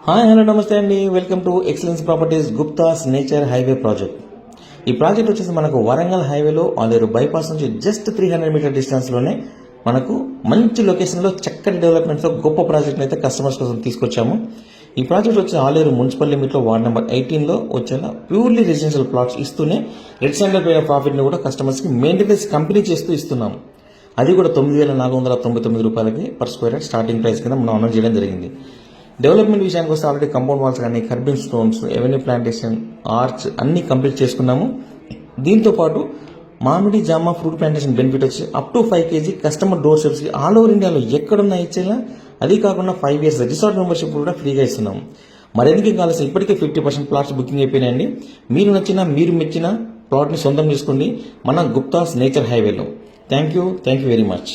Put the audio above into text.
Hi hello నమస్తే అండి, welcome to excellence properties Guptas nature highway project. ఈ ప్రాజెక్ట్ వచ్చేసి మనకు వరంగల్ హైవేలో ఆలేరు బైపాస్ నుంచి జస్ట్ 300 మీటర్ డిస్టెన్స్లోనే మనకు మంచి లొకేషన్లో చక్కటి డెవలప్మెంట్తో గొప్ప ప్రాజెక్ట్ అయితే కస్టమర్స్ కోసం తీసుకొచ్చాము. ఈ ప్రాజెక్ట్ వచ్చి ఆలేరు మున్సిపల్ లిమిట్లో వార్డ్ నెంబర్ 18లో వచ్చేలా ప్యూర్లీ రెసిడెన్షియల్ ప్లాట్స్ ఇస్తూనే రెడ్ సెంటర్ పైన ప్రాఫిట్ని కూడా కస్టమర్స్కి మెయింటెనెన్స్ కంపెనీ చేస్తూ ఇస్తున్నాము. అది కూడా 9,499 రూపాయలకి per square yard starting price కింద మనం అనౌన్స్ చేయడం జరిగింది. డెవలప్మెంట్ విషయానికి వస్తే ఆల్రెడీ కాంపౌండ్ వాల్స్ కానీ curbing stones, avenue plantation, arch అన్ని కంప్లీట్ చేసుకున్నాము. దీంతో పాటు మామిడి జామ ఫ్రూట్ ప్లాంటేషన్ బెనిఫిట్ వచ్చి up to 5 kg customer door స్టెప్స్కి ఆల్ ఓవర్ ఇండియాలో ఎక్కడున్నా ఇచ్చేలా, అది కాకుండా 5 years రిసార్ట్ మెంబర్షిప్ కూడా ఫ్రీగా ఇస్తున్నాము. మరెందుకు కావాల్సిన ఇప్పటికే 50% ప్లాట్స్ బుకింగ్ అయిపోయినాయండి. మీరు నచ్చిన మీరు మెచ్చిన ప్లాట్ని సొంతం చేసుకోండి మన గుప్తాస్ నేచర్ హైవేలో. Thank you very much.